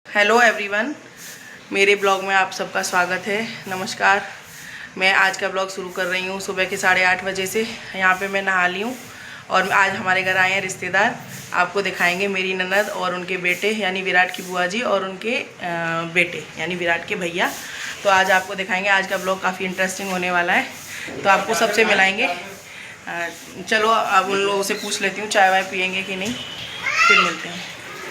Hello everyone, मेरे blog में आप सबका स्वागत है। नमस्कार। मैं आज का ब्लॉग शुरू कर रही हूँ सुबह के 8:30 बजे से। यहाँ पे मैं नहा ली हूँ और आज हमारे घर आए हैं रिश्तेदार। आपको दिखाएंगे मेरी ननद और उनके बेटे यानी विराट की बुआ जी और उनके बेटे यानी विराट के भैया। तो आज आपको दिखाएंगे। आज का ब्लॉग काफ़ी इंटरेस्टिंग होने वाला है, तो आपको सबसे मिलाएंगे। चलो अब उन लोगों से पूछ लेती हूँ चाय वाय पियेंगे कि नहीं, फिर मिलते हैं।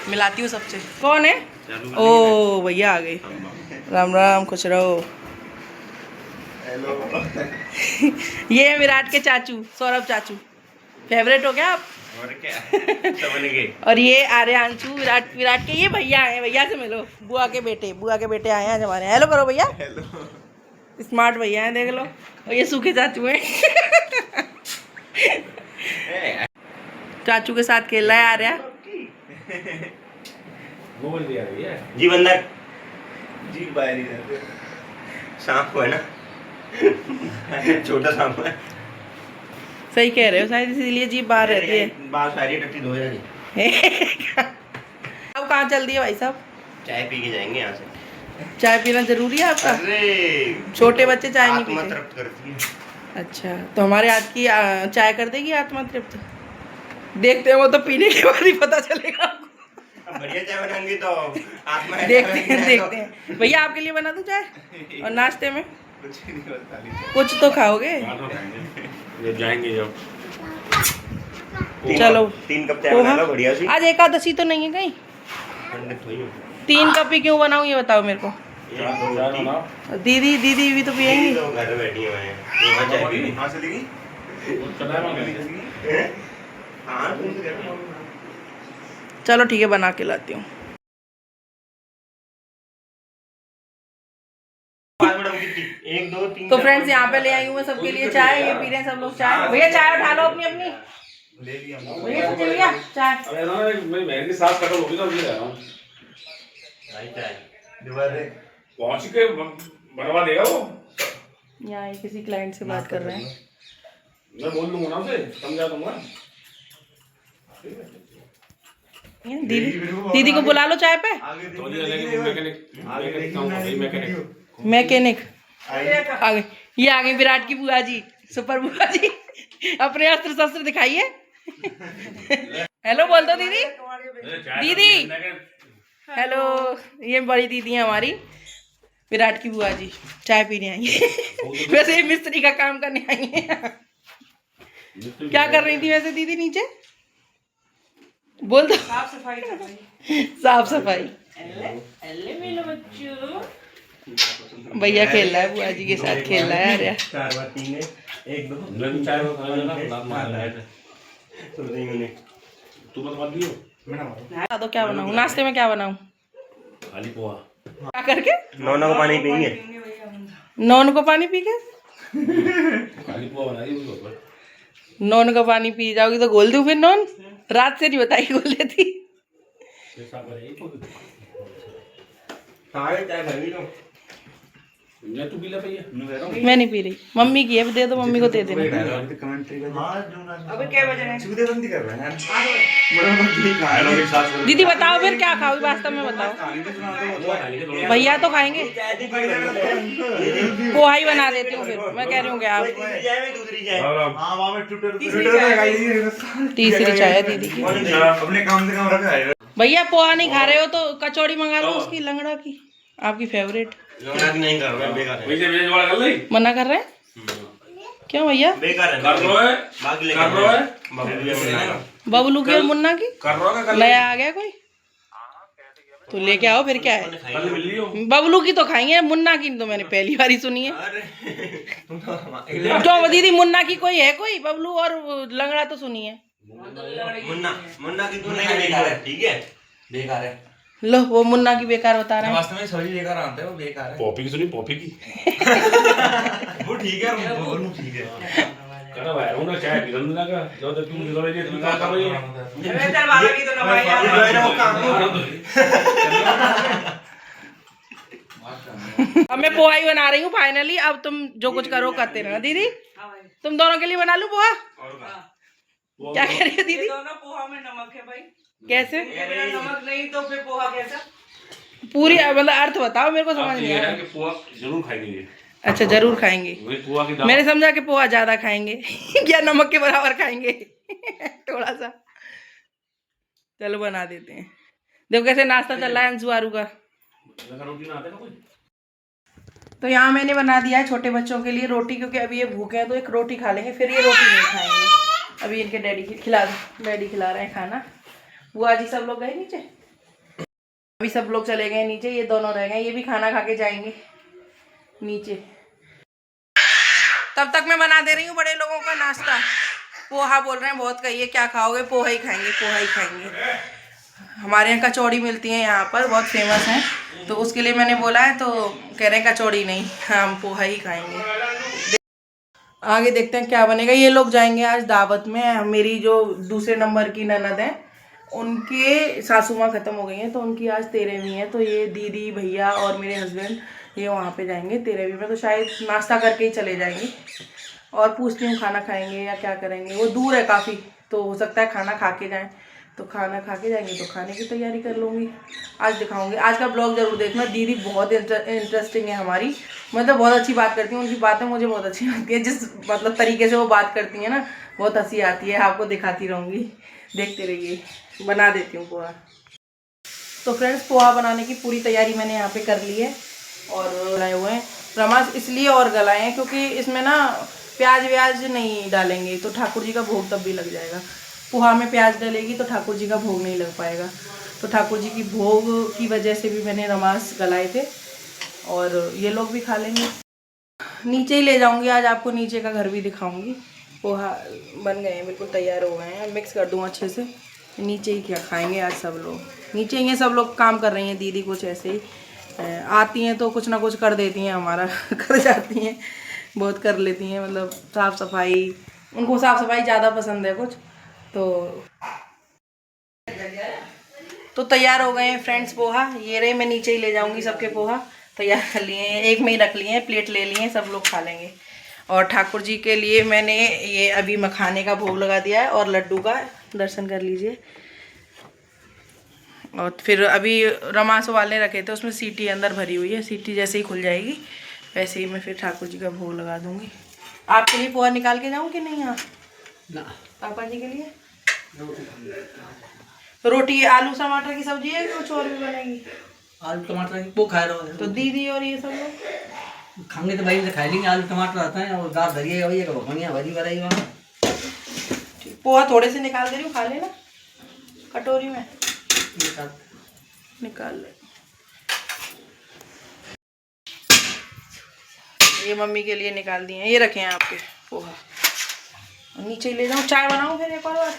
मिलाती हूँ सबसे। कौन है? ओ भैया आ गए। राम राम, खुश रहो। हेलो। ये है विराट के चाचू, सौरभ चाचू। फेवरेट हो गया आप? और क्या समझ गए। और ये आर्यांशु, विराट के ये भैया हैं। भैया से मिलो। बुआ के बेटे आए हैं आज हमारे। हेलो करो भैया। हेलो। स्मार्ट भैया हैं, देख लो। और ये सूखे चाचू हैं। चाचू के साथ खेल रहा है आर्या। बोल दिया भैया जी। बंदर जी बाहर ही रहते। सांप को है ना। छोटा सांप है। सही कह रहे हो, शायद इसीलिए जीभ बाहर रहती है। बाहर सारी टट्टी धो जाएगी। अब कहाँ चल दिए भाई साहब? चाय पी के जाएंगे यहाँ से। चाय पीना जरूरी है आपका? अरे छोटे बच्चे चाय नहीं आत्मा पीते। तृप्त करती है। अच्छा, तो हमारे हाथ की चाय कर देगी आत्मा तृप्त? देखते हैं, वो तो पीने के बाद ही पता चलेगा आपको। बढ़िया चाय बनाएंगे तो आत्मा देखते हैं। भैया आपके लिए बना दूं चाय? और नाश्ते में कुछ नहीं होता। कुछ तो खाओगे? जब जाएंगे जब। चलो 3 कप चाय बना लो बढ़िया सी। आज एकादशी तो नहीं है कहीं? पंडित हुई हूँ। 3 कप ही क्यों बनाऊं, ये बताओ मेरे को। दीदी भी तो पियेंगी। तो घर बैठी हुए हैं। वहाँ चाय पी कहाँ चली गई? हाँ चलो ठीक है, बना के लाती हूँ। एक दो तीन। तो फ्रेंड्स, यहाँ पे ले आई हूँ मैं सबके लिए चाय। ये पी रहे हैं सब लोग चाय। भैया चाय उठा लो अपनी अपनी। ले लिया भैया तो भैया चाय। अरे ना मेरी बहन की सास कटल होगी तो ले रहा हूँ। भाई चाय दोबारा पहुँच के बनवा देगा वो। यहाँ किसी क्लाइंट से बात कर रहे हैं। मैं बोल दूंगा ना उसे, समझा दूंगा। दीदी को बुला लो चाय पे। मैकेनिक आ गए। ये आ गई विराट की बुआ जी, सुपर बुआ जी। अपने अस्त्र शस्त्र दिखाइए। हेलो बोल दो दीदी। दीदी हेलो। ये बड़ी दीदी है हमारी, विराट की बुआ जी। चाय पीने आई है। वैसे मिस्त्री का काम करने आई है। क्या कर रही थी वैसे दीदी नीचे? बोल दो। साफ सफाई कर रही। साफ सफाई। भैया खेल रहा है, बुआ जी के साथ खेल रहा है। अरे 4 बार 3 1 2 तू बता दियो। बता दो क्या बनाऊं, नाश्ते में क्या बनाऊं? खाली पोहा। क्या करके? नौना को पानी पियेंगे। नॉन को पानी पी के? खाली पोहा बना दी उसको। नॉन का पानी पी जाओगी तो घोल दूं फिर नॉन? रात से नहीं बताई घोल देती। चाय भर भी लो। मैं तू पी ले भैया। मैं नहीं पी रही, मम्मी की है, दे दो मम्मी को दे देना। अबे क्या बज रहे हैं? चूदेबंदी कर रहे हैं। दीदी बताओ फिर क्या खाओगी, वास्तव में बताओ। भैया तो खाएंगे। पोहा ही बना देती हूँ फिर। मैं कह रही हूँ क्या आप तीसरी चाय है दीदी की। अपने काम से काम रखा है। भैया पोहा नहीं खा रहे हो तो कचौड़ी मंगा लो उसकी, लंगड़ा की, आपकी फेवरेट। नहीं कर रहे, बेकार है। वैसे मेरे जोड़ कर ले। मना कर रहे हैं क्यों भैया? बेकार है। कर रो है। बाकी कर रो है। बबलू की और मुन्ना की कर रो है। नया आ गया कोई तो लेके आओ, फिर क्या है। कल मिल लियो। बबलू की तो खाएंगे, मुन्ना की तो मैंने पहली बार ही सुनी है। अरे क्यों दीदी, मुन्ना की कोई है कोई? बबलू और लंगड़ा तो सुनी है। मुन्ना की तू नहीं बेकार है। ठीक है, बेकार है। लो वो मुन्ना की बेकार बता रहे हैं। वास्तव में सभी बेकार आते हैं, वो बेकार है। पॉपी की सुनी, पॉपी की। वो ठीक है, वो ठीक है। कहना भाई उन्हें चाय पी लूंगा का जो तो तू लो ये तू क्या कर रही है? बेहतर वाला की तो नवाई आ रहा है। वो काम अब मैं पोहा ही बना रही हूँ फाइनली। अब तुम जो कुछ करो करते रहना। दीदी तुम दोनों के लिए बना लूं पोहा? क्या कह रही है दीदी? दोनों पोहा में नमक है भाई। कैसे? बिना नमक नहीं तो फिर पोहा कैसा? पूरी मतलब अर्थ बताओ, मेरे को समझ आप नहीं ये आया। है कि पोहा जरूर खाएंगे ये। अच्छा जरूर खाएंगे। वही पोहा की दाल। मैंने समझा कि पोहा ज्यादा खाएंगे या नमक के बराबर खाएंगे थोड़ा सा। चलो बना देते हैं। देखो कैसे नाश्ता चल रहा है अंशु आरू का। रोटी ना आते ना कोई। तो यहाँ मैंने बना दिया है छोटे बच्चों के लिए रोटी, क्योंकि अभी ये भूखे हैं तो एक रोटी खा लेंगे, फिर ये रोटी नहीं खाएंगे। अभी इनके डैडी खिला रहे हैं खाना। बुआ जी सब लोग गए नीचे, अभी सब लोग चले गए नीचे, ये दोनों रह गए, ये भी खाना खा के जाएंगे नीचे। तब तक मैं बना दे रही हूँ बड़े लोगों का नाश्ता। पोहा बोल रहे हैं बहुत, कहिए क्या खाओगे? पोहा ही खाएंगे, पोहा ही खाएंगे। हमारे यहाँ कचौड़ी मिलती है, यहाँ पर बहुत फेमस है, तो उसके लिए मैंने बोला है, तो कह रहे हैं कचौड़ी नहीं, हम पोहा ही खाएंगे। आगे देखते हैं क्या बनेगा। ये लोग जाएंगे आज दावत में। मेरी जो दूसरे नंबर की ननद है उनके सासू माँ ख़त्म हो गई हैं, तो उनकी आज 13वीं है, तो ये दीदी भैया और मेरे हस्बैंड ये वहाँ पे जाएंगे 13वीं में, तो शायद नाश्ता करके ही चले जाएंगे। और पूछती हूँ खाना खाएंगे या क्या करेंगे, वो दूर है काफ़ी, तो हो सकता है खाना खा के जाएँ, तो खाना खा के जाएंगे तो खाने की तैयारी कर लूँगी। आज दिखाऊंगी, आज का ब्लॉग जरूर देखना। दीदी बहुत इंटरेस्टिंग है हमारी, मतलब बहुत अच्छी बात करती हैं, उनकी बातें मुझे बहुत अच्छी लगती है। जिस मतलब तरीके से वो बात करती हैं ना, बहुत हंसी आती है। आपको दिखाती रहूँगी, देखते रहिए। बना देती हूँ पोहा। तो फ्रेंड्स पोहा बनाने की पूरी तैयारी मैंने यहाँ पे कर ली है और गलाए हुए हैं। रमास इसलिए और गलाए हैं क्योंकि इसमें ना प्याज व्याज नहीं डालेंगे तो ठाकुर जी का भोग तब भी लग जाएगा। पोहा में प्याज डलेगी तो ठाकुर जी का भोग नहीं लग पाएगा, तो ठाकुर जी की भोग की वजह से भी मैंने रमास गलाए थे और ये लोग भी खा लेंगे। नीचे ही ले जाऊंगी आज, आपको नीचे का घर भी दिखाऊंगी। पोहा बन गए हैं, बिल्कुल तैयार हो गए हैं, मिक्स कर दूँ अच्छे से। नीचे ही क्या खाएंगे आज सब लोग, नीचे ही सब लोग काम कर रही हैं। दीदी कुछ ऐसे ही आती हैं तो कुछ ना कुछ कर देती हैं हमारा कर जाती हैं, बहुत कर लेती हैं, मतलब साफ़ सफाई, उनको साफ़ सफाई ज़्यादा पसंद है कुछ। तो तैयार हो गए हैं फ्रेंड्स पोहा, ये रहे। मैं नीचे ही ले जाऊंगी सबके पोहा तैयार कर लिए हैं, एक में ही रख लिए हैं, प्लेट ले लिए हैं, सब लोग खा लेंगे। और ठाकुर जी के लिए मैंने ये अभी मखाने का भोग लगा दिया है और लड्डू का, दर्शन कर लीजिए। और फिर अभी रमास वाले रखे थे, उसमें सीटी अंदर भरी हुई है, सीटी जैसे ही खुल जाएगी वैसे ही मैं फिर ठाकुर जी का भोग लगा दूंगी। आपके लिए पोहा निकाल के जाऊँ कि नहीं? यहाँ ना पापा जी के लिए रोटी आलू टमाटर की सब्जी है, कुछ और भी बनेगी? आलू टमाटर की वो खा रहे हो तो दीदी और ये सब लोग खाएंगे तो भाई से खा लेंगे। आलू टमाटर आता है और दाल धरिएगा भैया, भगवानिया भाजी बनाई वहाँ। पोहा थोड़े से निकाल दे रही हूँ, खा लेना कटोरी में निकाल ले। ये मम्मी के लिए निकाल दिए हैं, ये रखे हैं आपके पोहा। नीचे ही ले जाऊँ, चाय बनाऊँ फिर एक और बार?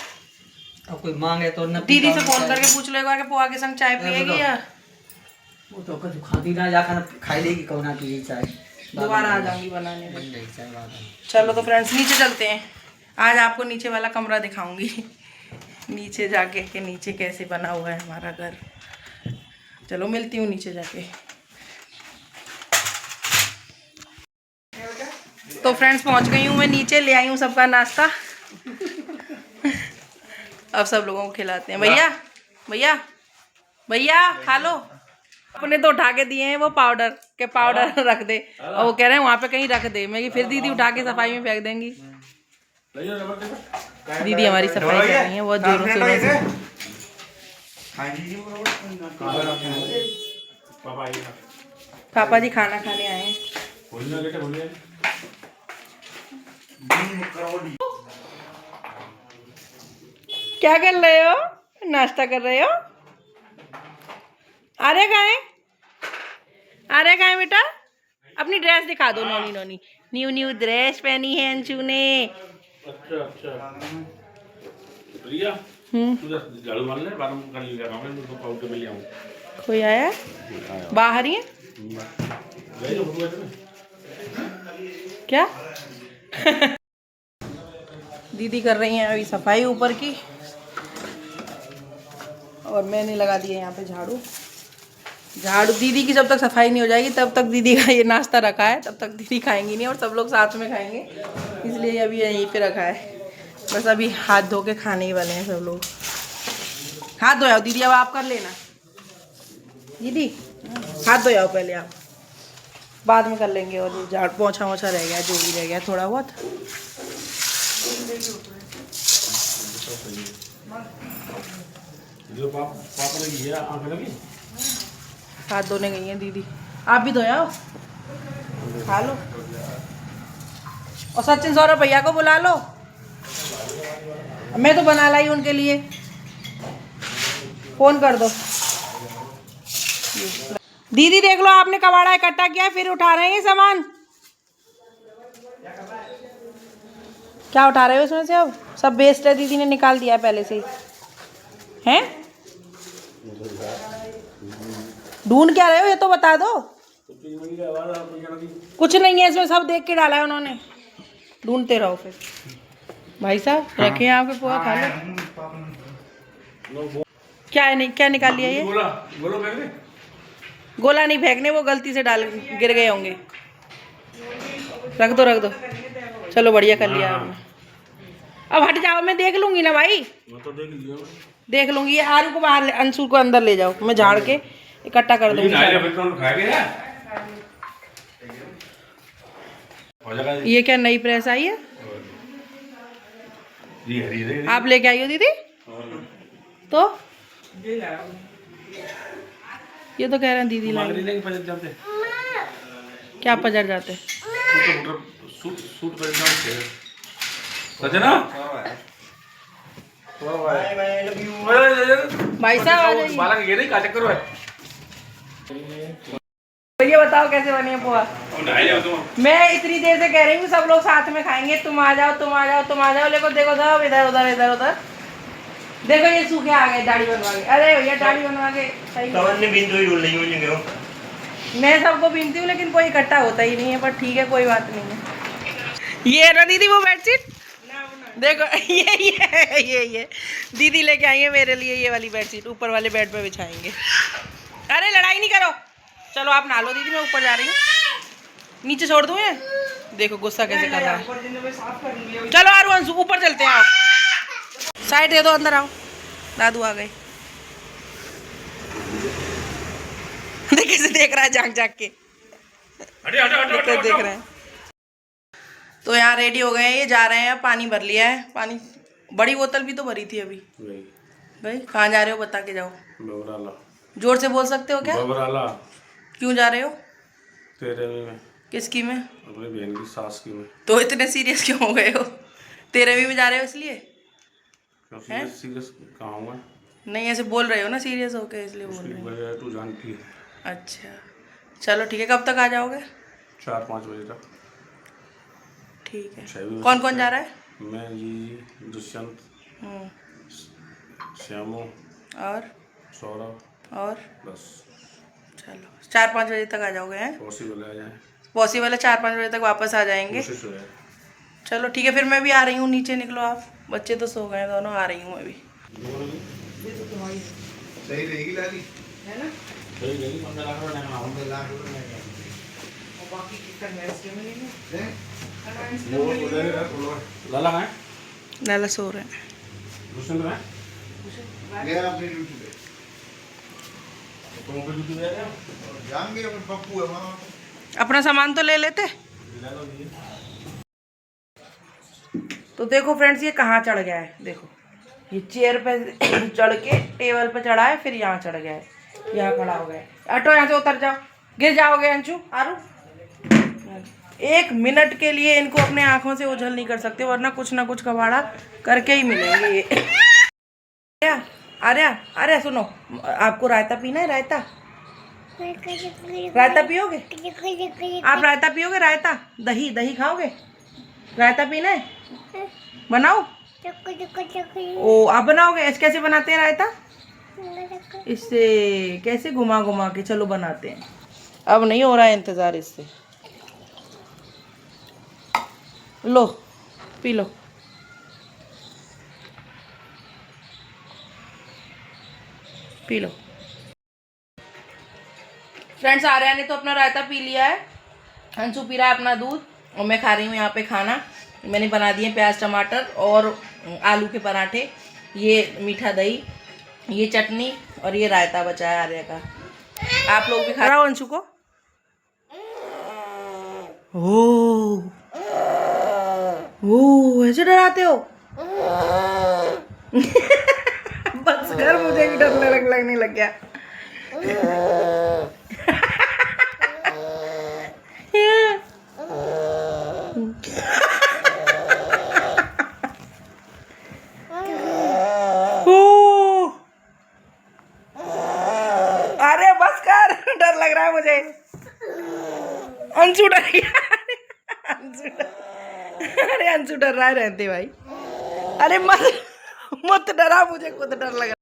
अब कोई मांगे तो न दीदी से फोन करके पूछ लो एक बार कि पोहा के संग चाय पिएगी या वो तो कुछ खाती ना, जाकर खाई लेगी कौन ना पिए चाय। दोबारा आ जाऊंगी बनाने में। बन जाएगी चाय बाद में। चलो तो फ्रेंड्स नीचे चलते हैं, आज आपको नीचे वाला कमरा दिखाऊंगी नीचे जाके कि नीचे कैसे बना हुआ है हमारा घर। चलो मिलती हूँ नीचे जाके। तो फ्रेंड्स पहुँच गई हूँ मैं नीचे, ले आई हूँ सबका नाश्ता अब सब लोगों को खिलाते हैं। भैया भैया भैया खा लो। अपने तो उठा के दिए हैं वो पाउडर के, पाउडर रख दे, और वो कह रहे हैं वहाँ पे कहीं रख दे। मैं फिर दीदी उठा के सफाई में फेंक देंगी। दीदी हमारी सफाई कर रही है बहुत जोरों शोरों से। पापा जी खाना खाने आए हैं। क्या कर रहे हो? नाश्ता कर रहे हो? अरे कहाँ है, अरे कहाँ है बेटा? अपनी ड्रेस दिखा दो, नौनी नौनी न्यू न्यू ड्रेस पहनी है अंशु ने। अच्छा अच्छा प्रिया, तू झाड़ू मार ले, बार कर लिया काम है, तो पाउडर में ले आऊं। कोई आया बाहर ही है क्या? दीदी कर रही हैं अभी सफाई ऊपर की, और मैंने लगा दिया यहाँ पे झाड़ू। झाड़ू दीदी की जब तक सफाई नहीं हो जाएगी तब तक दीदी का ये नाश्ता रखा है, तब तक दीदी खाएंगी नहीं, और सब लोग साथ में खाएंगे, इसलिए अभी यहीं पे रखा है। बस अभी हाथ धो के खाने ही वाले हैं सब लोग। हाथ धोया दीदी, अब आप कर लेना। दीदी हाथ धो जाओ पहले आप, बाद में कर लेंगे। और ये झाड़ पोछा वोछा रह गया, जो भी रह गया थोड़ा बहुत। जो पापा लगी है आंखें लगी। हाथ धोने गई हैं दीदी, आप भी धो जाओ, खा लो। और सचिन सौरभ भैया को बुला लो, मैं तो बना लाई उनके लिए, फोन कर दो। दीदी देख लो, आपने कबाड़ा इकट्ठा किया फिर उठा रहे हैं सामान। क्या उठा रहे हो इसमें से? अब सब वेस्ट है, दीदी ने निकाल दिया है पहले से ही। हैं ढूंढ क्या रहे हो, ये तो बता दो। कुछ नहीं है इसमें, सब देख के डाला है उन्होंने, ढूंढते रहो फिर। भाई साहब रखे हैं आपके पोहा, खा लो। क्या है, नहीं क्या निकाल लिया ये? गोला नहीं फेंकने, वो गलती से डाल गिर गए होंगे। रख दो रख दो, चलो बढ़िया कर लिया आपने। अब हट जाओ, मैं देख लूंगी ना भाई, तो देख लियो, देख लूंगी। ये आरू को बाहर, अंशु को अंदर ले जाओ, मैं झाड़ के इकट्ठा कर दूंगी। ये क्या नई प्रेस आई है? आप लेके आई हो दीदी? तो ये तो कह रहे हैं दीदी लाई। क्या पजर जाते? भाई साहब आ जाइए। ये बताओ कैसे बनी है पोहा? मैं इतनी देर से कह रही हूँ सब लोग साथ में खाएंगे, तुम आ जाओ तुम आ जाओ तुम आ जाओ। देखो देखो सब इधर उधर इधर उधर, देखो ये सूखे आ गए दाढ़ी बनवा के। अरे भैया दाढ़ी बनवा के सही। मैं सबको बीनती हूँ लेकिन कोई इकट्ठा होता ही नहीं है, पर ठीक है कोई बात नहीं है। ये है ना दीदी वो बेडशीट, देखो ये दीदी लेके आई है मेरे लिए ये वाली बेडशीट, ऊपर वाले बेड पे बिछाएंगे। अरे लड़ाई नहीं करो, चलो आप नहा लो दीदी, मैं ऊपर जा रही हूँ। नीचे छोड़ दूँ ये, देखो गुस्सा कैसे कर रहा है। चलो आरू अंशु ऊपर चलते हैं, आओ साइड दे दो, अंदर आओ। दादू आ गए, कैसे देख रहा है झांक झांक के, देख रहे हैं। तो यहाँ रेडी हो गए हैं, ये जा रहे हैं, पानी भर लिया है। पानी बड़ी बोतल भी तो भरी थी अभी। भाई कहाँ जा रहे हो बता के जाओ। बबराला। जोर से बोल सकते हो क्या? बबराला। क्यों जा रहे हो? तेरहवीं में। किसकी में? अपनी बहन की सास की में। तो इतने सीरियस क्यों हो गए हो? 13वीं में जा रहे हो इसलिए? सीरियस कहाँ हुआ? नहीं ऐसे बोल रहे हो ना सीरियस हो के, इसलिए बोल रहे हो। तू जानती है। अच्छा चलो ठीक है, कब तक आ जाओगे? 4-5 बजे तक। ठीक है। कौन कौन जा रहा है? मैं जी, दुष्यंत, श्यामू और सौरभ और बस। चलो 4-5 बजे तक आ जाओगे? हैं पॉसिबल आ जाए, पॉसिबल है 4-5 बजे तक वापस आ जाएंगे। चलो ठीक है, फिर मैं भी आ रही हूँ, नीचे निकलो आप। बच्चे तो सो गए दोनों, आ रही हूँ मैं भी। सही रहेगी लाली, है ना? सही रहेगी, 15 लाख रुपए लगना। 15 लाख रुपए और बाकी कितना गैस के मिलेंगे? लाला है, लाला सो रहे हैं। दुष्यंत है, गया अपनी ड्यूटी पे। तुम पे ड्यूटी पे गए? जाएंगे अपन, पप्पू है वहाँ। अपना सामान तो ले लेते। तो देखो फ्रेंड्स ये कहाँ चढ़ गया है, देखो ये चेयर पे चढ़ के टेबल पे चढ़ा है, फिर यहाँ चढ़ गया है, यहाँ खड़ा हो गया है। हटो यहाँ से, उतर जाओ, गिर जाओगे अंशु। आरू 1 मिनट के लिए इनको अपने आंखों से ओझल नहीं कर सकते, वरना कुछ ना कुछ कबाड़ा करके ही मिलेंगे ये। अरे सुनो, आपको रायता पीना है? रायता पियोगे आप? रायता पियोगे? रायता दही दही खाओगे? रायता पीना है? बनाओ। ओ आप बनाओगे? ऐसे कैसे बनाते हैं रायता? इससे कैसे घुमा घुमा के, चलो बनाते हैं। अब नहीं हो रहा है इंतजार इससे, लो P low. P low. Friends Arya ने तो अपना रायता पी लिया है, अंशु पी रहा है अपना दूध, और मैं खा रही हूँ यहाँ पे खाना। मैंने बना दिए प्याज टमाटर और आलू के पराठे, ये मीठा दही, ये चटनी और ये रायता बचा है आर्या का। आप लोग भी खा रहा हो अंशु को। ओ ऐसे डराते हो। बस कर, मुझे भी डर लगने लग गया। अरे बस कर, डर लग रहा है मुझे। अंशु डर गया। अरे अंशु डर रहा है, रहते भाई। अरे मत डरा, मुझे खुद डर लग रहा है।